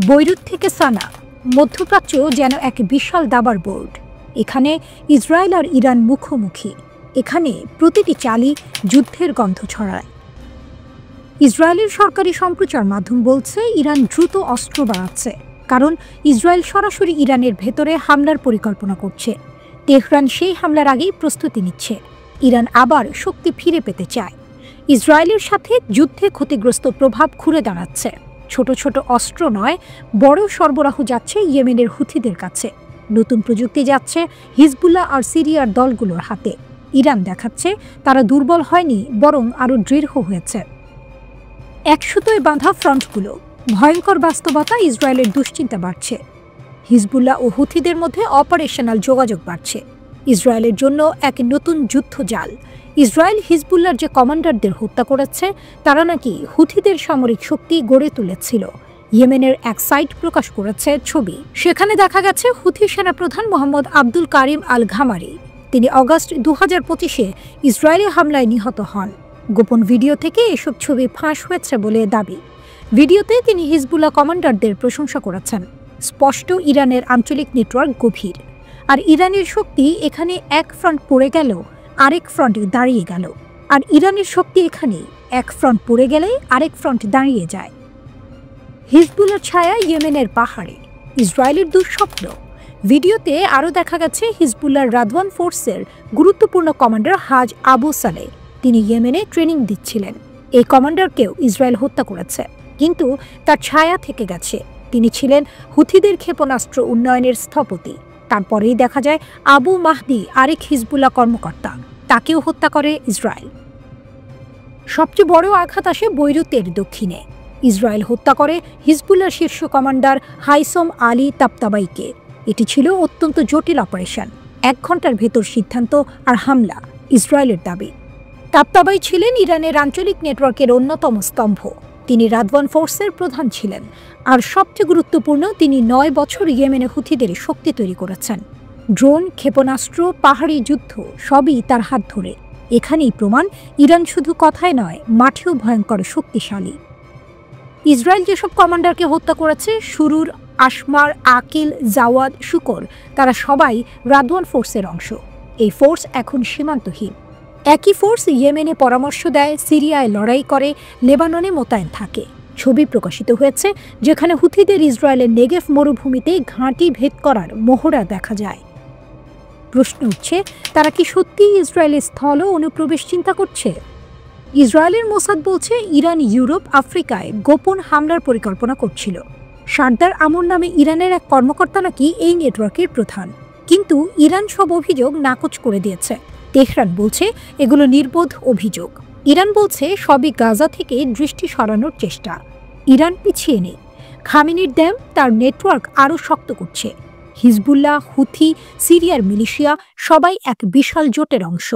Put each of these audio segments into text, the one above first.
Beirut থেকে সানা, মধ্যপ্রাচ্য যেন এক বিশাল দাবার বোর্ড। এখানে ইসরায়েল আর ইরান মুখোমুখি। এখানে প্রতিটি চালই যুদ্ধের গন্ধ ছড়ায়। ইসরায়েলের সরকারি সম্প্রচার মাধ্যম বলছে ইরান দ্রুত অস্ত্র বাড়াচ্ছে, কারণ ইসরায়েল সরাসরি ইরানের ভেতরে হামলার পরিকল্পনা করছে। তেহরান সেই হামলার আগেই প্রস্তুতি নিচ্ছে। ইরান আবার শক্তি ফিরে পেতে চায়। ইসরায়েলের সাথে যুদ্ধে ক্ষতিগ্রস্ত প্রভাব ঘুরে দাঁড়াচ্ছে। ছোট ছোট অস্ত্র নয়, বড় সরবরাহ যাচ্ছে ইয়েমেনের হুথিদের কাছে। নতুন প্রযুক্তি যাচ্ছে হিজবুল্লাহ আর সিরিয়ার দলগুলোর হাতে। ইরান দেখাচ্ছে তারা দুর্বল হয়নি, বরং আরও দৃঢ় হয়েছে। এক সুতোয় বাঁধা ফ্রন্টগুলো। ভয়ঙ্কর বাস্তবতা, ইসরায়েলের দুশ্চিন্তা বাড়ছে। হিজবুল্লাহ ও হুথিদের মধ্যে অপারেশনাল যোগাযোগ বাড়ছে। ইসরায়েলের জন্য এক নতুন যুদ্ধ জাল। ইসরায়েল হিজবুল্লাহর যে কমান্ডারদের হত্যা করেছে, তারা নাকি হুথিদের সামরিক শক্তি গড়ে তুলেছিল। ইয়েমেনের এক সাইট প্রকাশ করেছে ছবি। সেখানে দেখা গেছে হুথি সেনাপ্রধান মোহাম্মদ আব্দুল কারিম আল ঘামারি। তিনি অগাস্ট 2025-এ ইসরায়েলি হামলায় নিহত হন। গোপন ভিডিও থেকে এসব ছবি ফাঁস হয়েছে বলে দাবি। ভিডিওতে তিনি হিজবুল্লাহ কমান্ডারদের প্রশংসা করেছেন। স্পষ্ট ইরানের আঞ্চলিক নেটওয়ার্ক গভীর। আর ইরানের শক্তি এখানে এক ফ্রন্ট পড়ে গেল, আরেক ফ্রন্ট দাঁড়িয়ে গেল। আর ইরানের শক্তি এখানে এক ফ্রন্ট পড়ে গেলে আরেক ফ্রন্ট দাঁড়িয়ে যায়। হিজবুল্লাহর ছায়া ইয়েমেনের পাহাড়ে, ইসরায়েলের দুঃস্বপ্ন। ভিডিওতে আরও দেখা গেছে হিজবুল্লাহর রাদওয়ান ফোর্সের গুরুত্বপূর্ণ কমান্ডার হাজ আবু সালেহ। তিনি ইয়েমেনে ট্রেনিং দিচ্ছিলেন। এই কমান্ডারকেও ইসরায়েল হত্যা করেছে, কিন্তু তার ছায়া থেকে গেছে। তিনি ছিলেন হুথিদের ক্ষেপণাস্ত্র উন্নয়নের স্থপতি। তারপরেই দেখা যায় আবু মাহদি, আরেক হিজবুল্লাহ কর্মকর্তা, তাকেও হত্যা করে ইসরায়েল। সবচেয়ে বড় আঘাত আসে বৈরুতের দক্ষিণে। ইসরায়েল হত্যা করে হিজবুল্লাহ শীর্ষ কমান্ডার হাইসম আলী তাবতাবাইকে। এটি ছিল অত্যন্ত জটিল অপারেশন। 1 ঘন্টার ভেতর সিদ্ধান্ত আর হামলা, ইসরায়েলের দাবি। তাবতাবাই ছিলেন ইরানের আঞ্চলিক নেটওয়ার্কের অন্যতম স্তম্ভ। তিনি রাদওয়ান ফোর্সের প্রধান ছিলেন। আর সবচেয়ে গুরুত্বপূর্ণ, তিনি 9 বছর ইয়েমেনে হুথিদের শক্তি তৈরি করেছেন। ড্রোন, ক্ষেপণাস্ত্র, পাহাড়ি যুদ্ধ, সবই তার হাত ধরে। এখানেই প্রমাণ ইরান শুধু কথায় নয়, মাঠেও ভয়ঙ্কর শক্তিশালী। ইসরায়েল যেসব কমান্ডারকে হত্যা করেছে, সুরুর, আসমার, আকিল, জাওয়াদ, শুকর, তারা সবাই রাদওয়ান ফোর্সের অংশ। এই ফোর্স এখন সীমান্তহীন। একই ফোর্স ইয়েমেনে পরামর্শ দেয়, সিরিয়ায় লড়াই করে, লেবাননে মোতায়েন থাকে। ছবি প্রকাশিত হয়েছে যেখানে হুথিদের ইসরায়েলের নেগেভ মরুভূমিতে ঘাঁটি ভেদ করার মহড়া দেখা যায়। প্রশ্ন উঠছে, তারা কি সত্যিই ইসরায়েলের স্থল অনুপ্রবেশ চিন্তা করছে? ইসরায়েলের মোসাদ বলছে ইরান ইউরোপ, আফ্রিকায় গোপন হামলার পরিকল্পনা করছিল। সারদার আমর নামে ইরানের এক কর্মকর্তা নাকি এই নেটওয়ার্কের প্রধান। কিন্তু ইরান সব অভিযোগ নাকচ করে দিয়েছে। তেহরান বলছে এগুলো নির্বোধ অভিযোগ। ইরান বলছে সবই গাজা থেকে দৃষ্টি সরানোর চেষ্টা। ইরান পিছিয়ে নেই। খামেনির দ্যাম তার নেটওয়ার্ক আরও শক্ত করছে। হিজবুল্লাহ, হুথি, সিরিয়ার মিলিশিয়া সবাই এক বিশাল জোটের অংশ।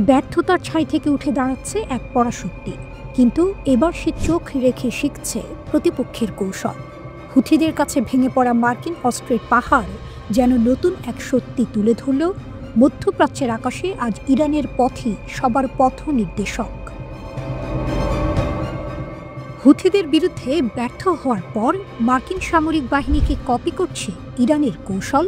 ব্যর্থতার ছাই থেকে উঠে দাঁড়াচ্ছে এক পরাশক্তি। কিন্তু এবার সে চোখ রেখে শিখছে প্রতিপক্ষের কৌশল। হুথিদের কাছে ভেঙে পড়া মার্কিন অস্ত্রের পাহাড় যেন নতুন এক সত্যি তুলে ধরল। মধ্যপ্রাচ্যের আকাশে আজ ইরানের পথই সবার পথ নির্দেশক। হুথিদের বিরুদ্ধে ব্যর্থ হওয়ার পর মার্কিন সামরিক বাহিনীকে কপি করছে ইরানের কৌশল।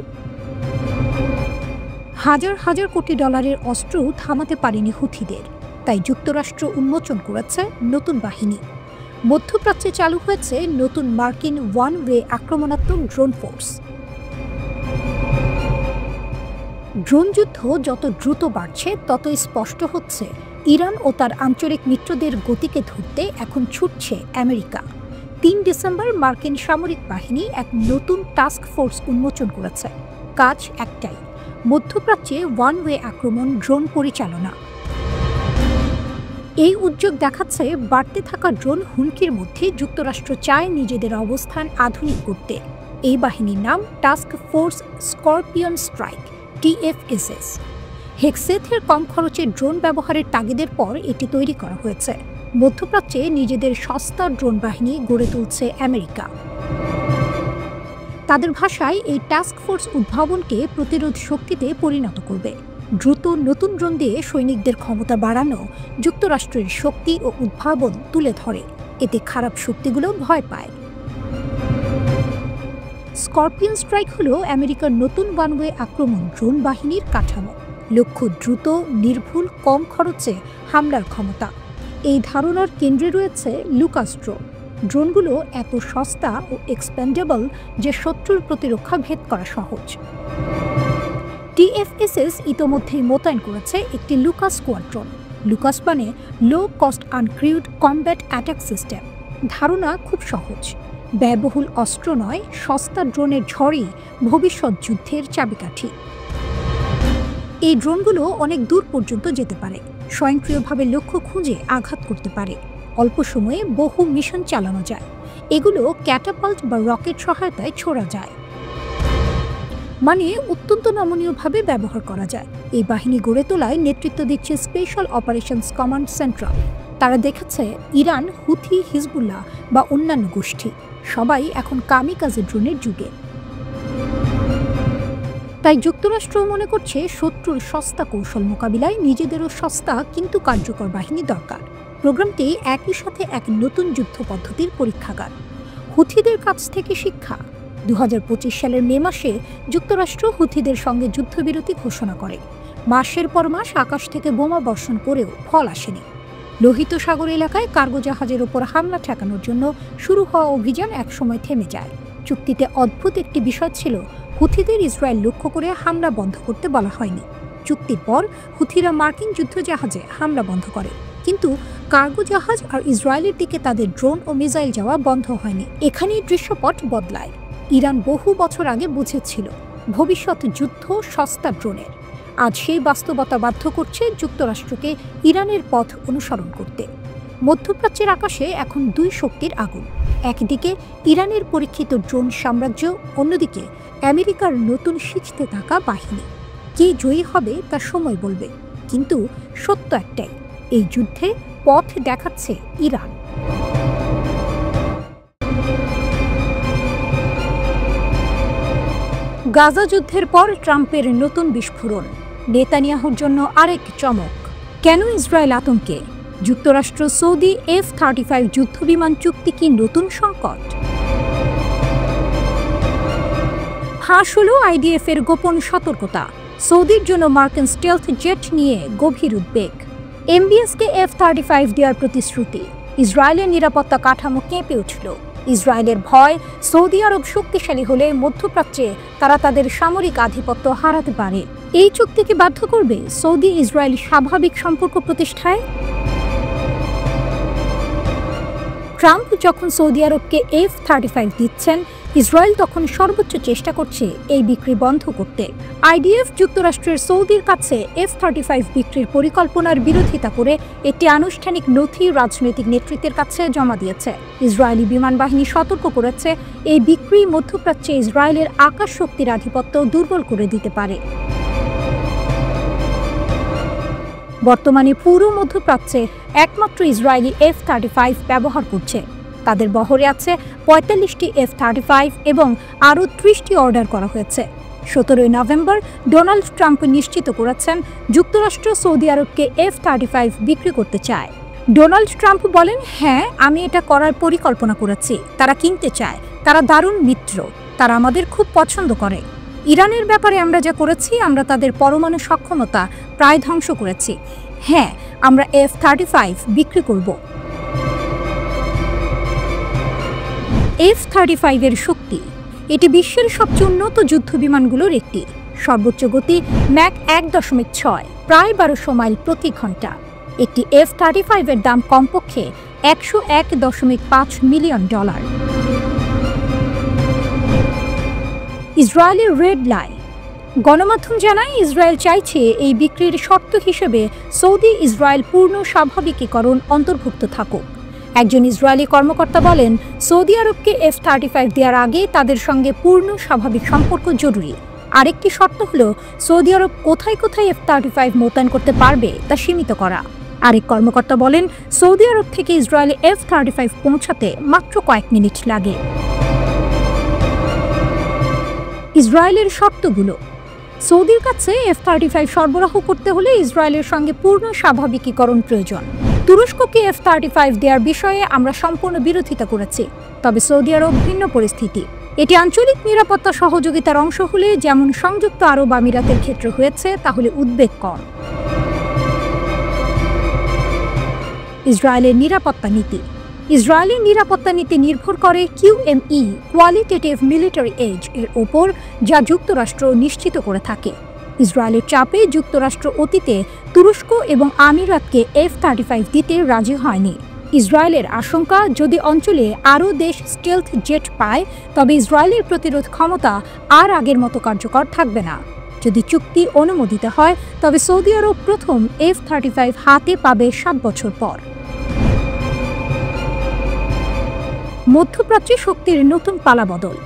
হাজার হাজার কোটি ডলারের অস্ত্র থামাতে পারেনি হুথিদের, তাই যুক্তরাষ্ট্র উন্মোচন করেছে নতুন বাহিনী। মধ্যপ্রাচ্যে চালু হয়েছে নতুন মার্কিন ওয়ান ওয়ে আক্রমণাত্মক ড্রোন ফোর্স। ড্রোন যুদ্ধ যত দ্রুত বাড়ছে, ততই স্পষ্ট হচ্ছে ইরান ও তার আঞ্চলিক মিত্রদের গতিকে ধরতে এখন ছুটছে আমেরিকা। 3 ডিসেম্বর মার্কিন সামরিক বাহিনী এক নতুন টাস্ক ফোর্স উন্মোচন করেছে। কাজ একটাই, মধ্যপ্রাচ্যে ওয়ান ওয়ে আক্রমণ, ড্রোন পরিচালনা। এই উদ্যোগ দেখাচ্ছে বাড়তে থাকা ড্রোন হুমকির মধ্যে যুক্তরাষ্ট্র চায় নিজেদের অবস্থান আধুনিক করতে। এই বাহিনীর নাম task force scorpion strike, TFSS। হেক্সেথের কম খরচে ড্রোন ব্যবহারের তাগিদের পর এটি তৈরি করা হয়েছে। মধ্যপ্রাচ্যে নিজেদের সস্তা ড্রোন বাহিনী গড়ে তুলছে আমেরিকা। তাদের ভাষায় এই টাস্ক ফোর্স উদ্ভাবনকে প্রতিরোধ শক্তিতে পরিণত করবে। দ্রুত নতুন ড্রোন দিয়ে সৈনিকদের ক্ষমতা বাড়ানো যুক্তরাষ্ট্রের শক্তি ও উদ্ভাবন তুলে ধরে। এতে খারাপ শক্তিগুলো ভয় পায়। স্করপিয়ন স্ট্রাইক হলো আমেরিকার নতুন ওয়ানওয়ে আক্রমণ ড্রোন বাহিনীর কাঠামো। লক্ষ্য দ্রুত, নির্ভুল, কম খরচে হামলার ক্ষমতা। এই ধারণার কেন্দ্রে রয়েছে লুকাস ড্রোন। ড্রোনগুলো এত সস্তা ও এক্সপেন্ডেবল যে শত্রুর প্রতিরক্ষা ভেদ করা সহজ। টিএফএসএস ইতোমধ্যেই মোতায়েন করেছে একটি লুকাস স্কোয়াড্রন। লুকাস মানে low cost uncrewed combat attack system. ধারণা খুব সহজ, ব্যয়বহুল অস্ত্র নয়, সস্তা ড্রোনের ঝড়ই ভবিষ্যৎ যুদ্ধের চাবিকাঠি। এই ড্রোনগুলো অনেক দূর পর্যন্ত যেতে পারে, স্বয়ংক্রিয়ভাবে লক্ষ্য খুঁজে আঘাত করতে পারে, অল্প সময়ে বহু মিশন চালানো যায়। এগুলো ক্যাটাপাল্ট বা রকেট সহায়তায় ছোড়া যায়, মানে অত্যন্ত নমনীয়ভাবে ব্যবহার করা যায়। এই বাহিনী গড়ে তোলায় নেতৃত্ব দিচ্ছে স্পেশাল অপারেশনস কমান্ড সেন্ট্রাল। তারা দেখেছে ইরান, হুথি, হিজবুল্লাহ বা অন্যান্য গোষ্ঠী সবাই এখন কামিকাজে ড্রোনের যুগে। তাই যুক্তরাষ্ট্র মনে করছে শত্রুর সস্তা কৌশল মোকাবিলায় নিজেদেরও সস্তা কিন্তু কার্যকর বাহিনী দরকার। প্রোগ্রামটি একই সাথে এক নতুন যুদ্ধ পদ্ধতির পরীক্ষাগার। হুথিদের কাছ থেকে শিক্ষা। 2025 সালের মে মাসে যুক্তরাষ্ট্র হুথিদের সঙ্গে যুদ্ধবিরতি ঘোষণা করে। মাসের পর মাস আকাশ থেকে বোমা বর্ষণ করেও ফল আসেনি। লোহিত সাগর এলাকায় কার্গো জাহাজের ওপর হামলা ঠেকানোর জন্য শুরু হওয়া অভিযান একসময় থেমে যায়। চুক্তিতে অদ্ভুত একটি বিষয় ছিল, হুথিদের ইসরায়েল লক্ষ্য করে হামলা বন্ধ করতে বলা হয়নি। চুক্তির পর হুথিরা মার্কিন যুদ্ধজাহাজে হামলা বন্ধ করে, কিন্তু কার্গো জাহাজ আর ইসরায়েলের দিকে তাদের ড্রোন ও মিসাইল যাওয়া বন্ধ হয়নি। এখানেই দৃশ্যপট বদলায়। ইরান বহু বছর আগে বুঝেছিল ভবিষ্যৎ যুদ্ধ সস্তা ড্রোনের। আজ সেই বাস্তবতা বাধ্য করছে যুক্তরাষ্ট্রকে ইরানের পথ অনুসরণ করতে। মধ্যপ্রাচ্যের আকাশে এখন দুই শক্তির আগুন। একদিকে ইরানের পরীক্ষিত ড্রোন সাম্রাজ্য, অন্যদিকে আমেরিকার নতুন শিখতে থাকা বাহিনী। কে জয়ী হবে তা সময় বলবে, কিন্তু সত্য একটাই, এই যুদ্ধে পথ দেখাচ্ছে ইরান। গাজা যুদ্ধের পর ট্রাম্পের নতুন বিস্ফোরণ, নেতানিয়াহুর জন্য আরেক চমক। কেন ইসরায়েল আতঙ্কে? যুক্তরাষ্ট্র সৌদি F-35 যুদ্ধবিমান চুক্তি কি নতুন সংকট? ফাঁস হলো IDF এর গোপন সতর্কতা। সৌদির জন্য মার্কিন স্টেলথ জেট নিয়ে গভীর উদ্বেগ। MBSকে F-35 দেওয়ার প্রতিশ্রুতি। ইসরায়েলের নিরাপত্তা কাঠামো কেঁপে উঠল। ইসরায়েলের ভয়, সৌদি আরব শক্তিশালী হলে মধ্যপ্রাচ্যে তারা তাদের সামরিক আধিপত্য হারাতে পারে। এই চুক্তিকে বাধ্য করবে সৌদি ইসরায়েল স্বাভাবিক সম্পর্ক প্রতিষ্ঠায়। ট্রাম্প যখন সৌদি আরবকে F-35 দিচ্ছেন, ইসরায়েল তখন সর্বোচ্চ চেষ্টা করছে এই বিক্রি বন্ধ করতে। IDF যুক্তরাষ্ট্রের সৌদির কাছে F-35 বিক্রির পরিকল্পনার বিরোধিতা করে একটি আনুষ্ঠানিক নথি রাজনৈতিক নেতৃত্বের কাছে জমা দিয়েছে। ইসরায়েলি বিমান বাহিনী সতর্ক করেছে, এই বিক্রি মধ্যপ্রাচ্যে ইসরায়েলের আকাশ শক্তির আধিপত্য দুর্বল করে দিতে পারে। বর্তমানে পুরো মধ্যপ্রাচ্যে একমাত্র ইসরায়েলি F-35 ব্যবহার করছে। তাদের বহরে আছে 45টি F-35 এবং আরও 30টি অর্ডার করা হয়েছে। 17 নভেম্বর ডোনাল্ড ট্রাম্প নিশ্চিত করেছেন যুক্তরাষ্ট্র সৌদি আরবকে F-35 বিক্রি করতে চায়। ডোনাল্ড ট্রাম্প বলেন, হ্যাঁ, আমি এটা করার পরিকল্পনা করেছি। তারা কিনতে চায়, তারা দারুণ মিত্র, তারা আমাদের খুব পছন্দ করে। ইরানের ব্যাপারে আমরা যা করেছি, আমরা তাদের পরমাণু সক্ষমতা প্রায় ধ্বংস করেছি। হ্যাঁ, আমরা F-35 বিক্রি করব। F-35 এর শক্তি, এটি বিশ্বের সবচেয়ে উন্নত যুদ্ধবিমানগুলোর একটি। সর্বোচ্চ গতি ম্যাক 1.6, প্রায় 1200 মাইল প্রতি ঘন্টা। একটি F-35 এর দাম কমপক্ষে $101.5 মিলিয়ন। ইসরায়েলের রেড লাইন, গণমাধ্যম জানায় ইসরায়েল চাইছে এই বিক্রির শর্ত হিসেবে সৌদি ইসরায়েল পূর্ণ স্বাভাবিকীকরণ অন্তর্ভুক্ত থাকুক। একজন ইসরায়েলি কর্মকর্তা বলেন, সৌদি আরবকে F-35 দেওয়ার আগে তাদের সঙ্গে পূর্ণ স্বাভাবিক সম্পর্ক জরুরি। আরেকটি শর্ত হলো সৌদি আরব কোথায় কোথায় F-35 মোতায়েন করতে পারবে তা সীমিত করা। আরেক কর্মকর্তা বলেন, সৌদি আরব থেকে ইসরায়েলে F-35 পৌঁছাতে মাত্র কয়েক মিনিট লাগে। ইসরায়েলের শর্তগুলো, সৌদির কাছে F-35 সরবরাহ করতে হলে ইসরায়েলের সঙ্গে পূর্ণ স্বাভাবিকীকরণ প্রয়োজন। তুরস্ককে F-35 দেওয়ার বিষয়ে আমরা সম্পূর্ণ বিরোধিতা করেছি, তবে সৌদি আরব ভিন্ন পরিস্থিতি। এটি আঞ্চলিক নিরাপত্তা সহযোগিতার অংশ হলে, যেমন সংযুক্ত আরব আমিরাতের ক্ষেত্রে হয়েছে, তাহলে উদ্বেগ কম। ইসরায়েলের নিরাপত্তা নীতি। ইসরায়েলের নিরাপত্তা নীতি নির্ভর করে QME কোয়ালিটেটিভ মিলিটারি এজ এর ওপর, যা যুক্তরাষ্ট্র নিশ্চিত করে থাকে। ইসরায়েলের চাপে যুক্তরাষ্ট্র অতীতে তুরস্ক এবং আমিরাতকে F-35 দিতে রাজি হয়নি। ইসরায়েলের আশঙ্কা, যদি অঞ্চলে আরও দেশ স্টেলথ জেট পায়, তবে ইসরায়েলের প্রতিরোধ ক্ষমতা আর আগের মতো কার্যকর থাকবে না। যদি চুক্তি অনুমোদিত হয়, তবে সৌদি আরব প্রথম F-35 হাতে পাবে 7 বছর পর। মধ্যপ্রাচ্যে শক্তির নতুন পালাবদল।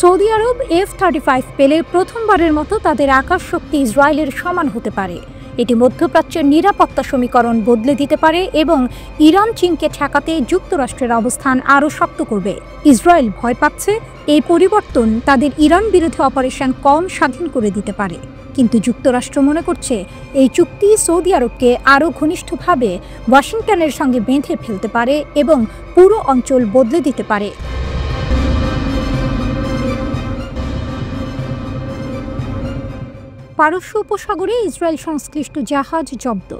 সৌদি আরব F-35 পেলে প্রথমবারের মতো তাদের আকাশ শক্তি ইসরায়েলের সমান হতে পারে। এটি মধ্যপ্রাচ্যের নিরাপত্তা সমীকরণ বদলে দিতে পারে এবং ইরান চীনকে ঠেকাতে যুক্তরাষ্ট্রের অবস্থান আরও শক্ত করবে। ইসরায়েল ভয় পাচ্ছে এই পরিবর্তন তাদের ইরান বিরোধী অপারেশন কম স্বাধীন করে দিতে পারে, কিন্তু যুক্তরাষ্ট্র মনে করছে এই চুক্তি সৌদি আরবকে আরও ঘনিষ্ঠভাবে ওয়াশিংটনের সঙ্গে বেঁধে ফেলতে পারে এবং পুরো অঞ্চল বদলে দিতে পারে। পারস্য উপসাগরে ইসরায়েল সংশ্লিষ্ট জাহাজ জব্দ।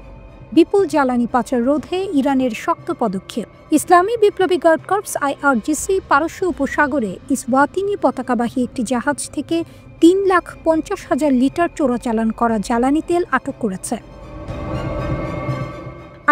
বিপুল জ্বালানি পাচার রোধে ইরানের শক্ত পদক্ষেপ। ইসলামী বিপ্লবী গার্ড কর্পস IRGC পারস্য উপসাগরে ইসওয়াতিনি পতাকাবাহী একটি জাহাজ থেকে 3,50,000 লিটার চোরাচালান করা জ্বালানি তেল আটক করেছে।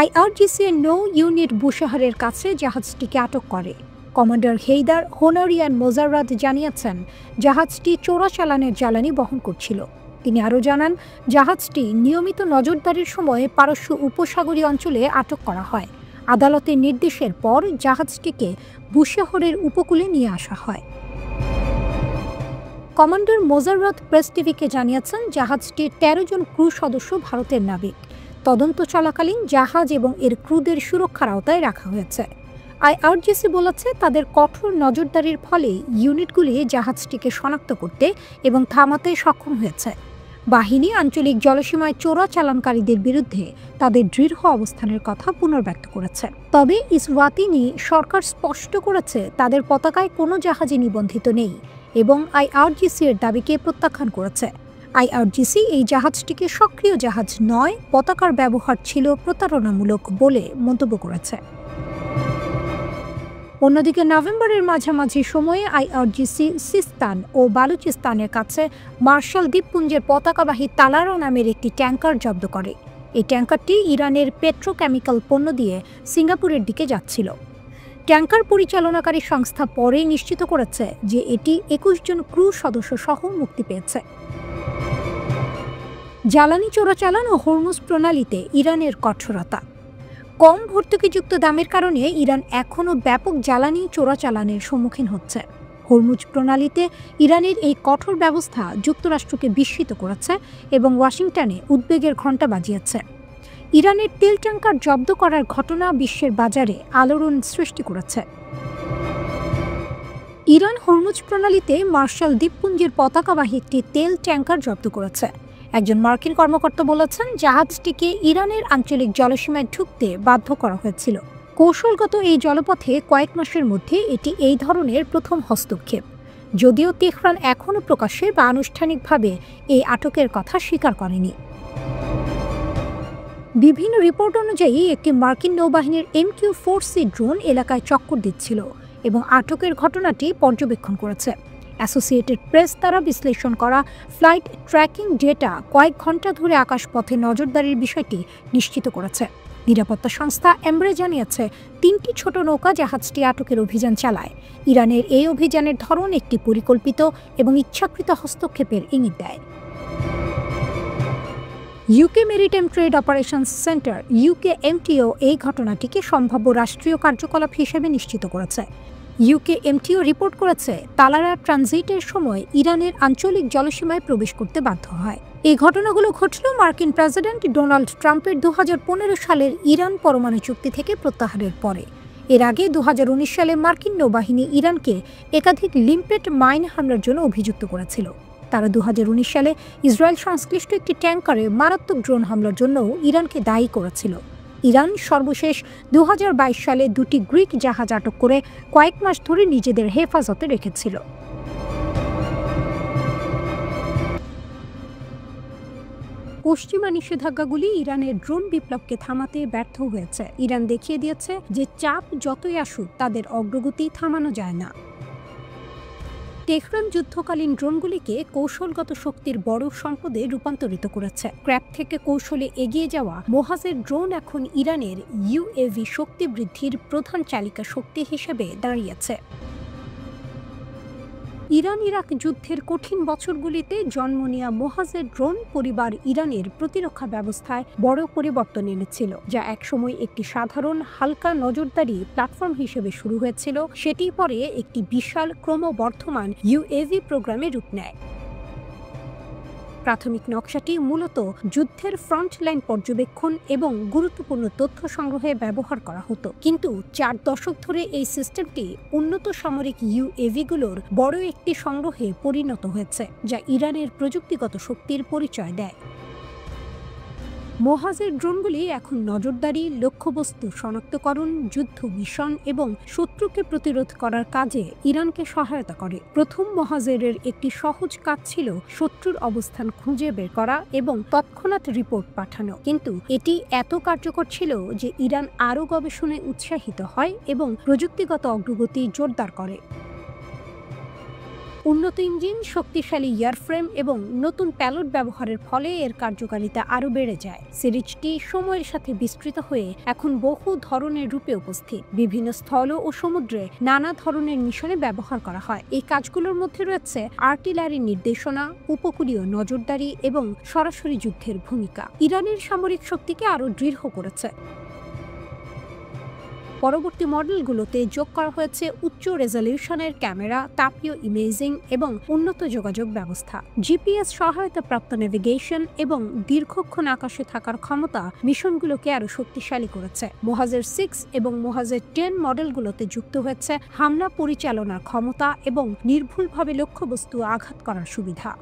IRGC এর নৌ ইউনিট বুশেহরের কাছে জাহাজটিকে আটক করে। কমান্ডার হেইদার হোনারিয়ান মোজাররাত জানিয়েছেন, জাহাজটি চোরাচালানের জ্বালানি বহন করছিল। তিনি আরও জানান, জাহাজটি নিয়মিত নজরদারির সময় পারস্য উপসাগরীয় অঞ্চলে আটক করা হয়। আদালতের নির্দেশের পর জাহাজটিকে বুশেহরের উপকূলে নিয়ে আসা হয়। কমান্ডার মোজাররাত প্রেস টিভিকে জানিয়েছেন, জাহাজটির 13 জন ক্রু সদস্য ভারতের নাবিক। তদন্ত চলাকালীন জাহাজ এবং এর ক্রুদের সুরক্ষার আওতায় রাখা হয়েছে। IRGC বলেছে, তাদের কঠোর নজরদারির ফলে ইউনিটগুলি জাহাজটিকে শনাক্ত করতে এবং থামাতে সক্ষম হয়েছে। বাহিনী আঞ্চলিক জলসীমায় চোরাচালানকারীদের বিরুদ্ধে তাদের দৃঢ় অবস্থানের কথা পুনর্ব্যক্ত করেছে। তবে ইসওয়াতিনি সরকার স্পষ্ট করেছে, তাদের পতাকায় কোনো জাহাজই নিবন্ধিত নেই এবং IRGC এর দাবিকে প্রত্যাখ্যান করেছে। IRGC এই জাহাজটিকে সক্রিয় জাহাজ নয়, পতাকার ব্যবহার ছিল প্রতারণামূলক বলে মন্তব্য করেছে। অন্যদিকে নভেম্বরের মাঝামাঝি সময়ে IRGC সিস্তান ও বালুচিস্তানের কাছে মার্শাল দ্বীপপুঞ্জের পতাকাবাহী তালারা নামের একটি ট্যাঙ্কার জব্দ করে। এই ট্যাঙ্কারটি ইরানের পেট্রোকেমিক্যাল পণ্য দিয়ে সিঙ্গাপুরের দিকে যাচ্ছিল। ট্যাঙ্কার পরিচালনাকারী সংস্থা পরে নিশ্চিত করেছে যে এটি 21 জন ক্রু সদস্য সহ মুক্তি পেয়েছে। জ্বালানি চোরাচালান ও হরমুজ প্রণালীতে ইরানের কঠোরতা। কম ভর্তুকিযুক্ত দামের কারণে ইরান এখনও ব্যাপক জ্বালানি চোরাচালানের সম্মুখীন হচ্ছে। হরমুজ প্রণালীতে ইরানের এই কঠোর ব্যবস্থা যুক্তরাষ্ট্রকে বিস্মিত করেছে এবং ওয়াশিংটনে উদ্বেগের ঘণ্টা বাজিয়েছে। ইরানের তেল ট্যাঙ্কার জব্দ করার ঘটনা বিশ্বের বাজারে আলোড়ন সৃষ্টি করেছে। ইরান হরমুজ প্রণালীতে মার্শাল দ্বীপপুঞ্জের পতাকাবাহী একটি তেল ট্যাঙ্কার জব্দ করেছে। একজন মার্কিন কর্মকর্তা বলেছেন, জাহাজটিকে ইরানের আঞ্চলিক জলসীমায় ঢুকতে বাধ্য করা হয়েছিল। কৌশলগত এই জলপথে কয়েক মাসের মধ্যে এটি এই ধরনের প্রথম হস্তক্ষেপ, যদিও তেহরান এখনও প্রকাশ্যে বা আনুষ্ঠানিকভাবে এই আটকের কথা স্বীকার করেনি। বিভিন্ন রিপোর্ট অনুযায়ী একটি মার্কিন নৌবাহিনীর MQ-4C ড্রোন এলাকায় চক্কর দিচ্ছিল এবং আটকের ঘটনাটি পর্যবেক্ষণ করেছে। অ্যাসোসিয়েটেড প্রেস দ্বারা বিশ্লেষণ করা ফ্লাইট ট্র্যাকিং ডেটা কয়েক ঘন্টা ধরে আকাশপথে নজরদারির বিষয়টি নিশ্চিত করেছে। নিরাপত্তা সংস্থা এমব্রে জানিয়েছে, 3টি ছোট নৌকা জাহাজটি আটকের অভিযান চালায়। ইরানের এই অভিযানের ধরন একটি পরিকল্পিত এবং ইচ্ছাকৃত হস্তক্ষেপের ইঙ্গিত দেয়। UK maritime trade operations centre UKMTO এই ঘটনাটিকে সম্ভাব্য রাষ্ট্রীয় কার্যকলাপ হিসেবে নিশ্চিত করেছে। UKMTO রিপোর্ট করেছে, তালারা ট্রানজিটের সময় ইরানের আঞ্চলিক জলসীমায় প্রবেশ করতে বাধ্য হয়। এই ঘটনাগুলো ঘটল মার্কিন প্রেসিডেন্ট ডোনাল্ড ট্রাম্পের 2015 সালের ইরান পরমাণু চুক্তি থেকে প্রত্যাহারের পরে। এর আগে 2019 সালে মার্কিন নৌবাহিনী ইরানকে একাধিক লিম্পেট মাইন হামলার জন্য অভিযুক্ত করেছিল। তারা 2019 সালে ইসরায়েল সংশ্লিষ্ট একটি ট্যাঙ্কারে মারাত্মক ড্রোন হামলার জন্য ইরানকে দায়ী করেছিল। ইরান সর্বশেষ 2022 সালে দুটি গ্রিক জাহাজ আটক করে কয়েক মাস ধরে নিজেদের হেফাজতে রেখেছিল। পশ্চিমা নিষেধাজ্ঞাগুলি ইরানের ড্রোন বিপ্লবকে থামাতে ব্যর্থ হয়েছে। ইরান দেখিয়ে দিয়েছে যে চাপ যতই আসুক তাদের অগ্রগতি থামানো যায় না। তেহরান যুদ্ধকালীন ড্রোনগুলিকে কৌশলগত শক্তির বড় সম্পদে রূপান্তরিত করেছে। ক্র্যাপ থেকে কৌশলে এগিয়ে যাওয়া মোহাজের ড্রোন এখন ইরানের ইউএভি শক্তি বৃদ্ধির প্রধান চালিকা শক্তি হিসেবে দাঁড়িয়েছে। ইরান ইরাক যুদ্ধের কঠিন বছরগুলিতে জন্ম নেওয়া মোহাজের ড্রোন পরিবার ইরানের প্রতিরক্ষা ব্যবস্থায় বড় পরিবর্তন এনেছিল, যা একসময় একটি সাধারণ হালকা নজরদারি প্ল্যাটফর্ম হিসেবে শুরু হয়েছিল, সেটি পরে একটি বিশাল ক্রমবর্ধমান ইউএভি প্রোগ্রামে রূপ নেয়। প্রাথমিক নকশাটি মূলত যুদ্ধের ফ্রন্টলাইন পর্যবেক্ষণ এবং গুরুত্বপূর্ণ তথ্য সংগ্রহে ব্যবহার করা হতো, কিন্তু 4 দশক ধরে এই সিস্টেমটি উন্নত সামরিক ইউএভিগুলোর বড় একটি সংগ্রহে পরিণত হয়েছে, যা ইরানের প্রযুক্তিগত শক্তির পরিচয় দেয়। মোহাজের ড্রোনগুলি এখন নজরদারি, লক্ষ্যবস্তু শনাক্তকরণ, যুদ্ধ মিশন এবং শত্রুকে প্রতিরোধ করার কাজে ইরানকে সহায়তা করে। প্রথম মোহাজেরের একটি সহজ কাজ ছিল শত্রুর অবস্থান খুঁজে বের করা এবং তৎক্ষণাৎ রিপোর্ট পাঠানো, কিন্তু এটি এত কার্যকর ছিল যে ইরান আরও গবেষণায় উৎসাহিত হয় এবং প্রযুক্তিগত অগ্রগতি জোরদার করে। উন্নত ইঞ্জিন, শক্তিশালী এয়ারফ্রেম এবং নতুন প্যালট ব্যবহারের ফলে এর কার্যকারিতা আরও বেড়ে যায়। সিরিজটি সময়ের সাথে বিস্তৃত হয়ে এখন বহু ধরনের রূপে উপস্থিত। বিভিন্ন স্থল ও সমুদ্রে নানা ধরনের মিশনে ব্যবহার করা হয়। এই কাজগুলোর মধ্যে রয়েছে আর্টিলারি নির্দেশনা, উপকূলীয় নজরদারি এবং সরাসরি যুদ্ধের ভূমিকা। ইরানের সামরিক শক্তিকে আরও দৃঢ় করেছে। পরবর্তী মডেলগুলোতে যোগ করা হয়েছে উচ্চ রেজলিউশনের ক্যামেরা, তাপীয় ইমেজিং এবং উন্নত যোগাযোগ ব্যবস্থা। জিপিএস সহায়তাপ্রাপ্ত নেভিগেশন এবং দীর্ঘক্ষণ আকাশে থাকার ক্ষমতা মিশনগুলোকে আরও শক্তিশালী করেছে। মোহাজের 6 এবং মোহাজের 10 মডেলগুলোতে যুক্ত হয়েছে হামলা পরিচালনার ক্ষমতা এবং নির্ভুলভাবে লক্ষ্যবস্তু আঘাত করার সুবিধা।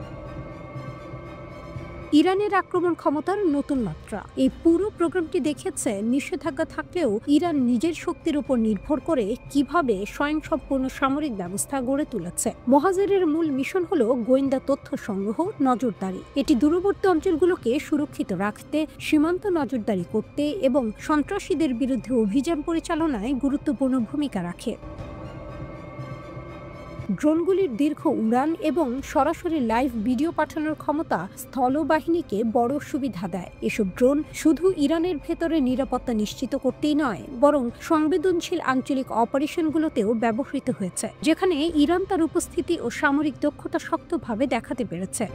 ইরানের আক্রমণ ক্ষমতার নতুন মাত্রা। এই পুরো প্রোগ্রামটি দেখেছে নিষেধাজ্ঞা থাকলেও ইরান নিজের শক্তির উপর নির্ভর করে কিভাবে স্বয়ংসম্পূর্ণ সামরিক ব্যবস্থা গড়ে তুলেছে। মোহাজেরের মূল মিশন হল গোয়েন্দা তথ্য সংগ্রহ, নজরদারি। এটি দূরবর্তী অঞ্চলগুলোকে সুরক্ষিত রাখতে, সীমান্ত নজরদারি করতে এবং সন্ত্রাসীদের বিরুদ্ধে অভিযান পরিচালনায় গুরুত্বপূর্ণ ভূমিকা রাখে। ড্রোনগুলির দীর্ঘ উড়ান এবং সরাসরি লাইভ ভিডিও পাঠানোর ক্ষমতা স্থলবাহিনীকে বড় সুবিধা দেয়। এসব ড্রোন শুধু ইরানের ভেতরে নিরাপত্তা নিশ্চিত করতেই নয়, বরং সংবেদনশীল আঞ্চলিক অপারেশনগুলোতেও ব্যবহৃত হয়েছে, যেখানে ইরান তার উপস্থিতি ও সামরিক দক্ষতা শক্তভাবে দেখাতে পেরেছে।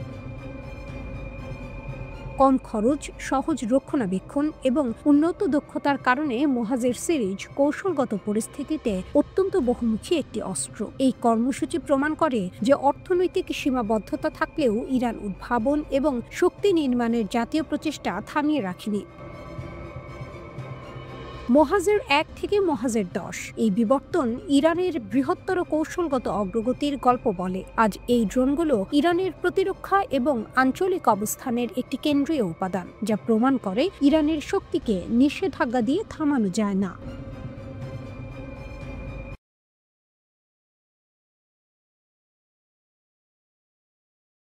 কম খরচ, সহজ রক্ষণাবেক্ষণ এবং উন্নত দক্ষতার কারণে মোহাজের সিরিজ কৌশলগত পরিস্থিতিতে অত্যন্ত বহুমুখী একটি অস্ত্র। এই কর্মসূচি প্রমাণ করে যে অর্থনৈতিক সীমাবদ্ধতা থাকলেও ইরান উদ্ভাবন এবং শক্তি নির্মাণের জাতীয় প্রচেষ্টা থামিয়ে রাখেনি। মোহাজের 1 থেকে মোহাজের 10 এই বিবর্তন ইরানের বৃহত্তর কৌশলগত অগ্রগতির গল্প বলে। আজ এই ড্রোনগুলো ইরানের প্রতিরক্ষা এবং আঞ্চলিক অবস্থানের একটি কেন্দ্রীয় উপাদান, যা প্রমাণ করে ইরানের শক্তিকে নিষেধাজ্ঞা দিয়ে থামানো যায় না।